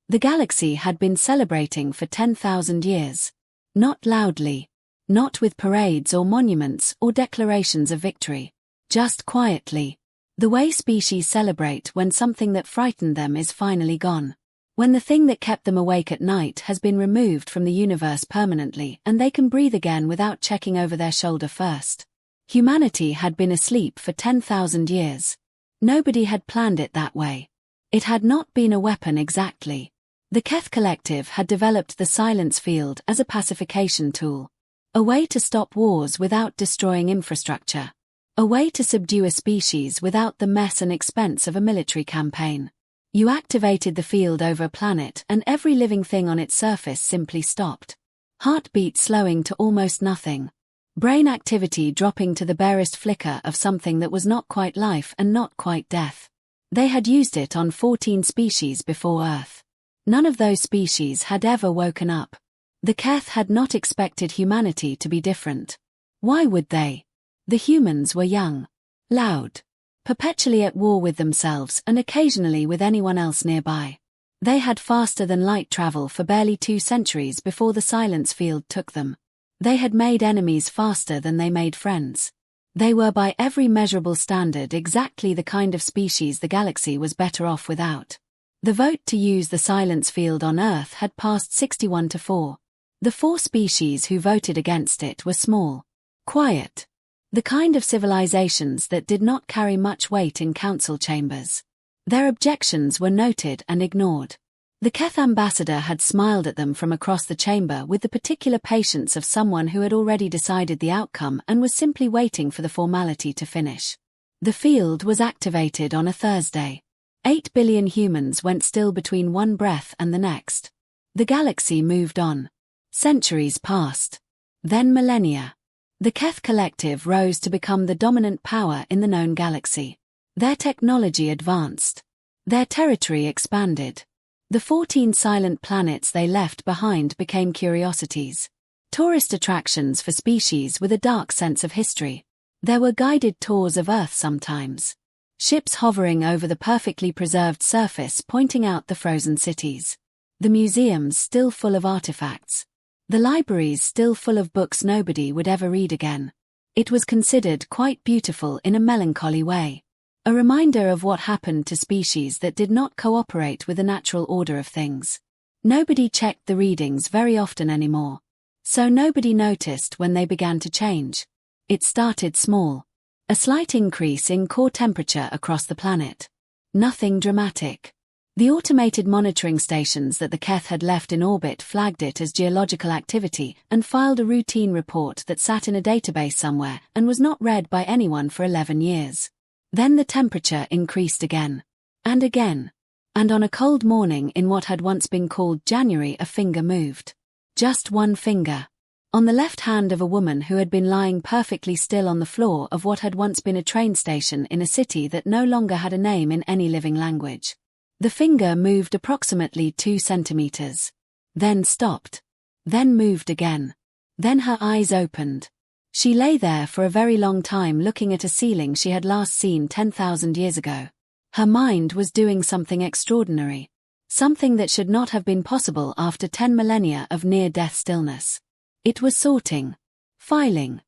The galaxy had been celebrating for 10,000 years. Not loudly. Not with parades or monuments or declarations of victory. Just quietly. The way species celebrate when something that frightened them is finally gone. When the thing that kept them awake at night has been removed from the universe permanently and they can breathe again without checking over their shoulder first. Humanity had been asleep for 10,000 years. Nobody had planned it that way. It had not been a weapon exactly. The Keth Collective had developed the silence field as a pacification tool. A way to stop wars without destroying infrastructure. A way to subdue a species without the mess and expense of a military campaign. You activated the field over a planet and every living thing on its surface simply stopped. Heartbeat slowing to almost nothing. Brain activity dropping to the barest flicker of something that was not quite life and not quite death. They had used it on 14 species before Earth. None of those species had ever woken up. The Keth had not expected humanity to be different. Why would they? The humans were young. Loud. Perpetually at war with themselves and occasionally with anyone else nearby. They had faster-than-light travel for barely 2 centuries before the silence field took them. They had made enemies faster than they made friends. They were by every measurable standard exactly the kind of species the galaxy was better off without. The vote to use the silence field on Earth had passed 61-4. The 4 species who voted against it were small. Quiet. The kind of civilizations that did not carry much weight in council chambers. Their objections were noted and ignored. The Keth ambassador had smiled at them from across the chamber with the particular patience of someone who had already decided the outcome and was simply waiting for the formality to finish. The field was activated on a Thursday. 8 billion humans went still between one breath and the next. The galaxy moved on. Centuries passed. Then millennia. The Keth Collective rose to become the dominant power in the known galaxy. Their technology advanced. Their territory expanded. The 14 silent planets they left behind became curiosities. Tourist attractions for species with a dark sense of history. There were guided tours of Earth sometimes. Ships hovering over the perfectly preserved surface pointing out the frozen cities. The museums still full of artifacts. The libraries still full of books nobody would ever read again. It was considered quite beautiful in a melancholy way. A reminder of what happened to species that did not cooperate with the natural order of things. Nobody checked the readings very often anymore. So nobody noticed when they began to change. It started small. A slight increase in core temperature across the planet. Nothing dramatic. The automated monitoring stations that the Keth had left in orbit flagged it as geological activity and filed a routine report that sat in a database somewhere and was not read by anyone for 11 years. Then the temperature increased again. And again. And on a cold morning in what had once been called January, a finger moved. Just one finger. On the left hand of a woman who had been lying perfectly still on the floor of what had once been a train station in a city that no longer had a name in any living language. The finger moved approximately 2 centimeters. Then stopped. Then moved again. Then her eyes opened. She lay there for a very long time looking at a ceiling she had last seen 10,000 years ago. Her mind was doing something extraordinary. Something that should not have been possible after 10 millennia of near-death stillness. It was sorting. Filing.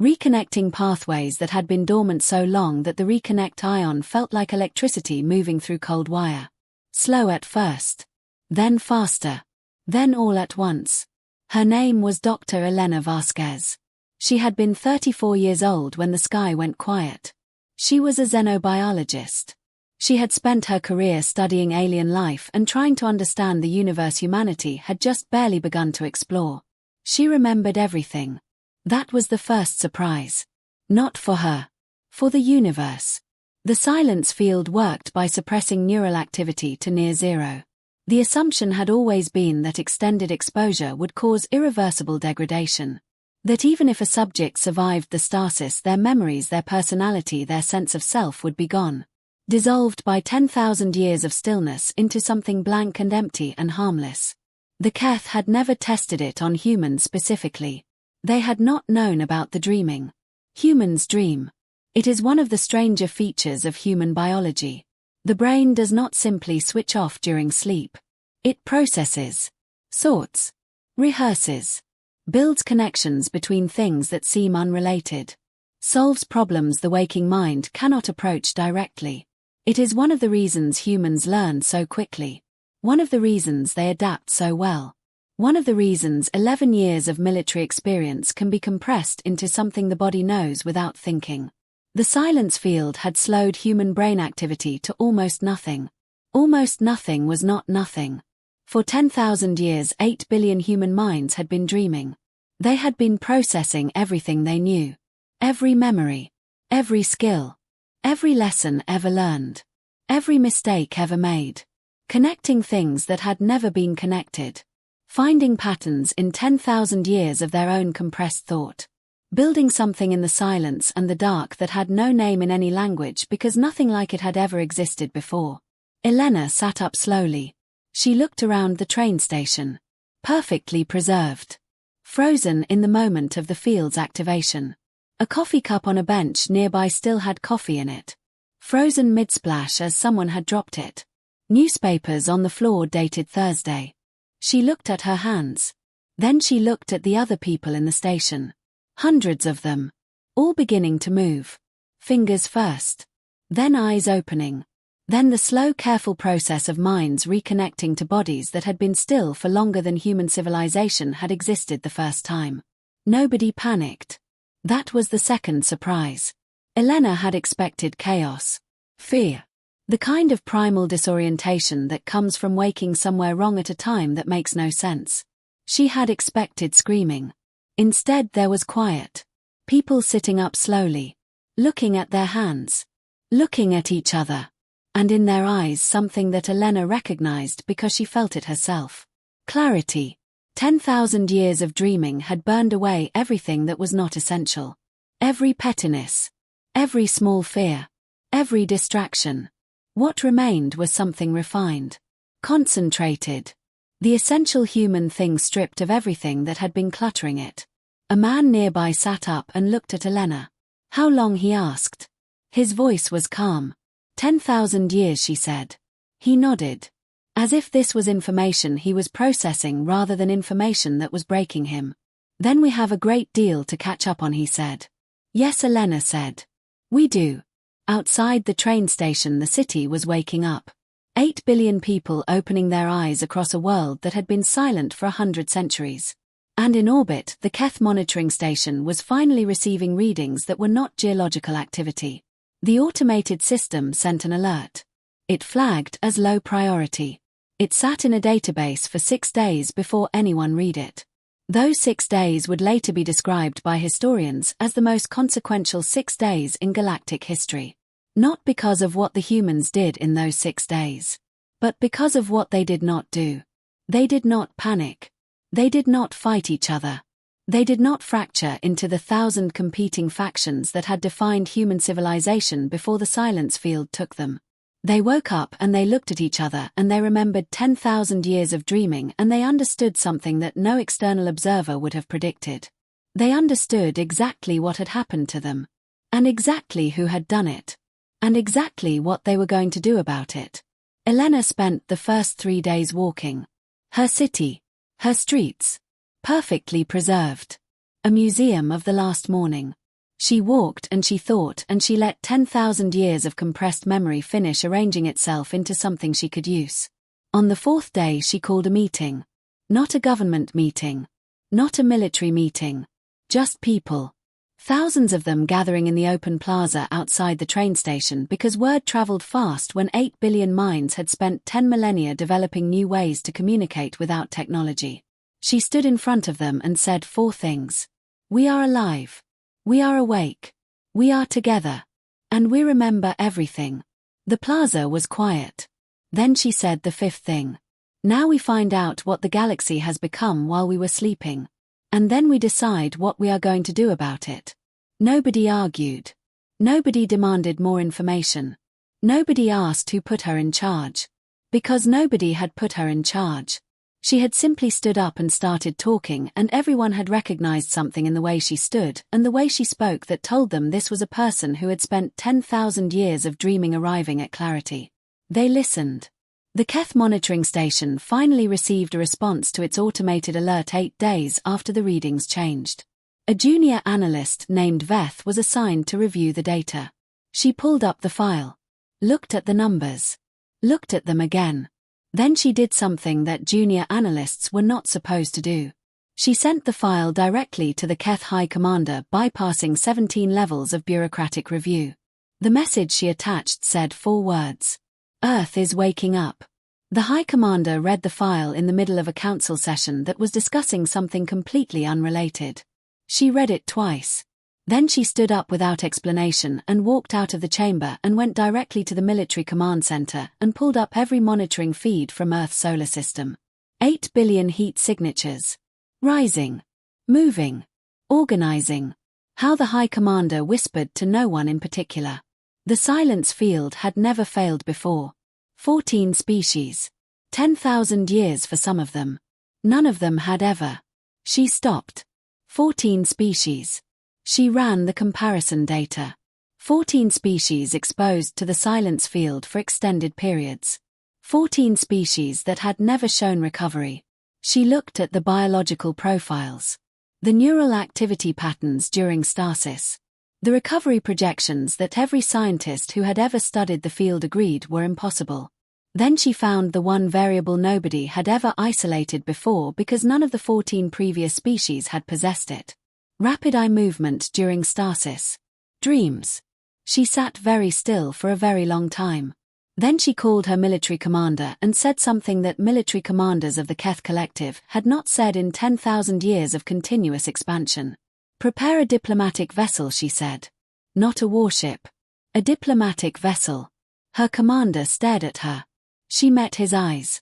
Reconnecting pathways that had been dormant so long that the reconnect ion felt like electricity moving through cold wire. Slow at first. Then faster. Then all at once. Her name was Dr. Elena Vasquez. She had been 34 years old when the sky went quiet. She was a xenobiologist. She had spent her career studying alien life and trying to understand the universe humanity had just barely begun to explore. She remembered everything. That was the first surprise. Not for her. For the universe. The silence field worked by suppressing neural activity to near zero. The assumption had always been that extended exposure would cause irreversible degradation. That even if a subject survived the stasis, their memories, their personality, their sense of self would be gone. Dissolved by 10,000 years of stillness into something blank and empty and harmless. The Keth had never tested it on humans specifically. They had not known about the dreaming. Humans dream. It is one of the stranger features of human biology. The brain does not simply switch off during sleep. It processes, sorts, rehearses, builds connections between things that seem unrelated, solves problems the waking mind cannot approach directly. It is one of the reasons humans learn so quickly. One of the reasons they adapt so well. One of the reasons 11 years of military experience can be compressed into something the body knows without thinking. The silence field had slowed human brain activity to almost nothing. Almost nothing was not nothing. For 10,000 years 8 billion human minds had been dreaming. They had been processing everything they knew. Every memory. Every skill. Every lesson ever learned. Every mistake ever made. Connecting things that had never been connected. Finding patterns in 10,000 years of their own compressed thought. Building something in the silence and the dark that had no name in any language because nothing like it had ever existed before. Elena sat up slowly. She looked around the train station. Perfectly preserved. Frozen in the moment of the field's activation. A coffee cup on a bench nearby still had coffee in it. Frozen mid-splash as someone had dropped it. Newspapers on the floor dated Thursday. She looked at her hands. Then she looked at the other people in the station. Hundreds of them. All beginning to move. Fingers first. Then eyes opening. Then the slow, careful process of minds reconnecting to bodies that had been still for longer than human civilization had existed the first time. Nobody panicked. That was the second surprise. Elena had expected chaos. Fear. The kind of primal disorientation that comes from waking somewhere wrong at a time that makes no sense. She had expected screaming. Instead there was quiet. People sitting up slowly. Looking at their hands. Looking at each other. And in their eyes something that Elena recognized because she felt it herself. Clarity. 10,000 years of dreaming had burned away everything that was not essential. Every pettiness. Every small fear. Every distraction. What remained was something refined. Concentrated. The essential human thing stripped of everything that had been cluttering it. A man nearby sat up and looked at Elena. How long, he asked. His voice was calm. 10,000 years, she said. He nodded. As if this was information he was processing rather than information that was breaking him. Then we have a great deal to catch up on, he said. Yes, Elena said. We do. Outside the train station the city was waking up. 8 billion people opening their eyes across a world that had been silent for 100 centuries. And in orbit the Keth monitoring station was finally receiving readings that were not geological activity. The automated system sent an alert. It flagged as low priority. It sat in a database for 6 days before anyone read it. Those 6 days would later be described by historians as the most consequential 6 days in galactic history. Not because of what the humans did in those 6 days. But because of what they did not do. They did not panic. They did not fight each other. They did not fracture into the 1,000 competing factions that had defined human civilization before the silence field took them. They woke up and they looked at each other and they remembered 10,000 years of dreaming and they understood something that no external observer would have predicted. They understood exactly what had happened to them. And exactly who had done it. And exactly what they were going to do about it. Elena spent the first 3 days walking. Her city. Her streets. Perfectly preserved. A museum of the last morning. She walked and she thought and she let 10,000 years of compressed memory finish arranging itself into something she could use. On the 4th day she called a meeting. Not a government meeting. Not a military meeting. Just people. Thousands of them gathering in the open plaza outside the train station because word traveled fast when 8 billion minds had spent 10 millennia developing new ways to communicate without technology. She stood in front of them and said 4 things. We are alive. We are awake. We are together. And we remember everything. The plaza was quiet. Then she said the 5th thing. Now we find out what the galaxy has become while we were sleeping. And then we decide what we are going to do about it. Nobody argued. Nobody demanded more information. Nobody asked who put her in charge. Because nobody had put her in charge. She had simply stood up and started talking and everyone had recognized something in the way she stood and the way she spoke that told them this was a person who had spent 10,000 years of dreaming arriving at clarity. They listened. The Keth monitoring station finally received a response to its automated alert 8 days after the readings changed. A junior analyst named Veth was assigned to review the data. She pulled up the file, looked at the numbers, looked at them again. Then she did something that junior analysts were not supposed to do. She sent the file directly to the Keth High Commander, bypassing 17 levels of bureaucratic review. The message she attached said 4 words. Earth is waking up. The High Commander read the file in the middle of a council session that was discussing something completely unrelated. She read it twice. Then she stood up without explanation and walked out of the chamber and went directly to the military command center and pulled up every monitoring feed from Earth's solar system. 8 billion heat signatures. Rising. Moving. Organizing. How the High Commander whispered to no one in particular. The silence field had never failed before. 14 species. 10,000 years for some of them. None of them had ever. She stopped. 14 species. She ran the comparison data. 14 species exposed to the silence field for extended periods. 14 species that had never shown recovery. She looked at the biological profiles. The neural activity patterns during stasis. The recovery projections that every scientist who had ever studied the field agreed were impossible. Then she found the one variable nobody had ever isolated before because none of the 14 previous species had possessed it. Rapid eye movement during stasis. Dreams. She sat very still for a very long time. Then she called her military commander and said something that military commanders of the Keth Collective had not said in 10,000 years of continuous expansion. Prepare a diplomatic vessel, she said. Not a warship. A diplomatic vessel. Her commander stared at her. She met his eyes.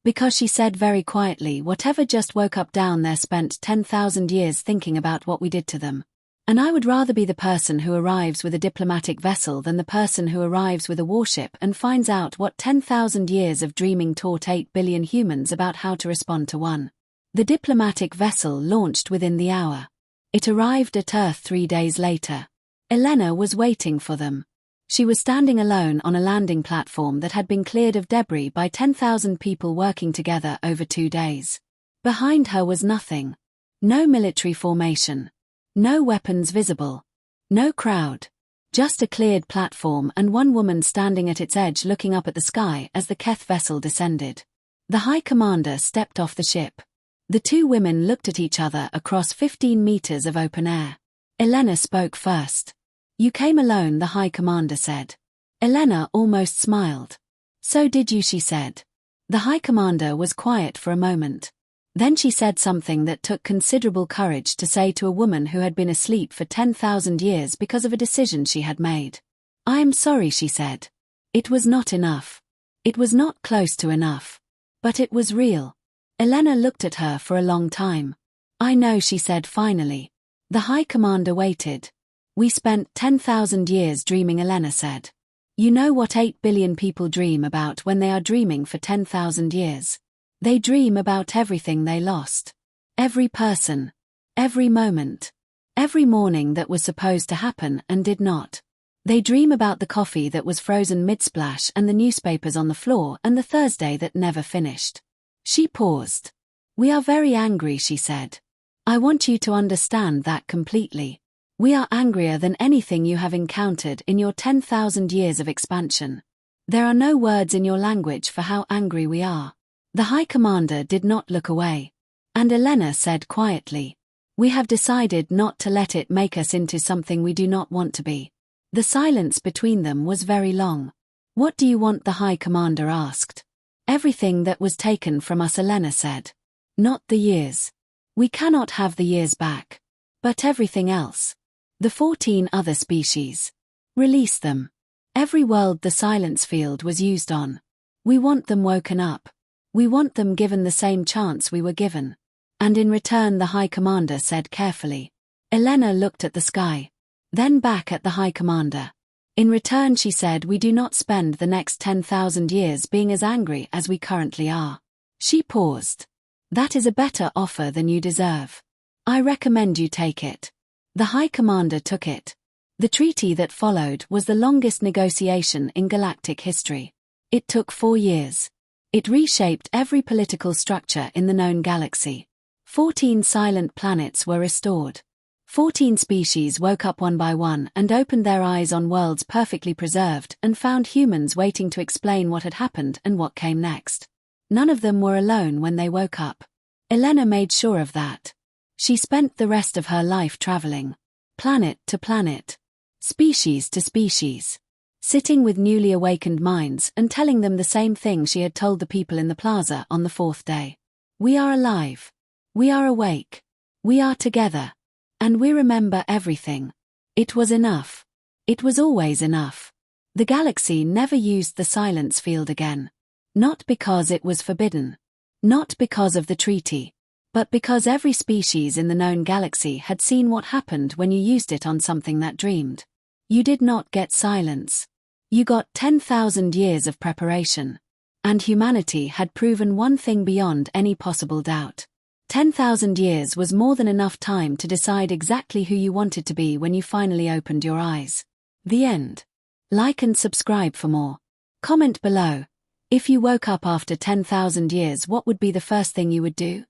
Because she said very quietly, whatever just woke up down there spent 10,000 years thinking about what we did to them. And I would rather be the person who arrives with a diplomatic vessel than the person who arrives with a warship and finds out what 10,000 years of dreaming taught 8 billion humans about how to respond to one. The diplomatic vessel launched within the hour. It arrived at Earth 3 days later. Elena was waiting for them. She was standing alone on a landing platform that had been cleared of debris by 10,000 people working together over 2 days. Behind her was nothing. No military formation. No weapons visible. No crowd. Just a cleared platform and one woman standing at its edge looking up at the sky as the Keth vessel descended. The High Commander stepped off the ship. The 2 women looked at each other across 15 meters of open air. Elena spoke first. You came alone, the High Commander said. Elena almost smiled. So did you, she said. The High Commander was quiet for a moment. Then she said something that took considerable courage to say to a woman who had been asleep for 10,000 years because of a decision she had made. I am sorry, she said. It was not enough. It was not close to enough. But it was real. Elena looked at her for a long time. I know, she said finally. The High Commander waited. We spent 10,000 years dreaming, Elena said. You know what 8 billion people dream about when they are dreaming for 10,000 years? They dream about everything they lost. Every person. Every moment. Every morning that was supposed to happen and did not. They dream about the coffee that was frozen mid-splash and the newspapers on the floor and the Thursday that never finished. She paused. We are very angry, she said. I want you to understand that completely. We are angrier than anything you have encountered in your 10,000 years of expansion. There are no words in your language for how angry we are. The High Commander did not look away. And Elena said quietly, we have decided not to let it make us into something we do not want to be. The silence between them was very long. What do you want? The High Commander asked. Everything that was taken from us, Elena said. Not the years. We cannot have the years back. But everything else. The 14 other species. Release them. Every world the silence field was used on. We want them woken up. We want them given the same chance we were given. And in return, the High Commander said carefully. Elena looked at the sky. Then back at the High Commander. In return, she said, we do not spend the next 10,000 years being as angry as we currently are. She paused. That is a better offer than you deserve. I recommend you take it. The High Commander took it. The treaty that followed was the longest negotiation in galactic history. It took 4 years. It reshaped every political structure in the known galaxy. 14 silent planets were restored. 14 species woke up one by one and opened their eyes on worlds perfectly preserved and found humans waiting to explain what had happened and what came next. None of them were alone when they woke up. Elena made sure of that. She spent the rest of her life traveling, planet to planet, species to species, sitting with newly awakened minds and telling them the same thing she had told the people in the plaza on the 4th day. We are alive. We are awake. We are together. And we remember everything. It was enough. It was always enough. The galaxy never used the silence field again. Not because it was forbidden. Not because of the treaty. But because every species in the known galaxy had seen what happened when you used it on something that dreamed. You did not get silence. You got 10,000 years of preparation. And humanity had proven one thing beyond any possible doubt. 10,000 years was more than enough time to decide exactly who you wanted to be when you finally opened your eyes. The end. Like and subscribe for more. Comment below. If you woke up after 10,000 years, what would be the first thing you would do?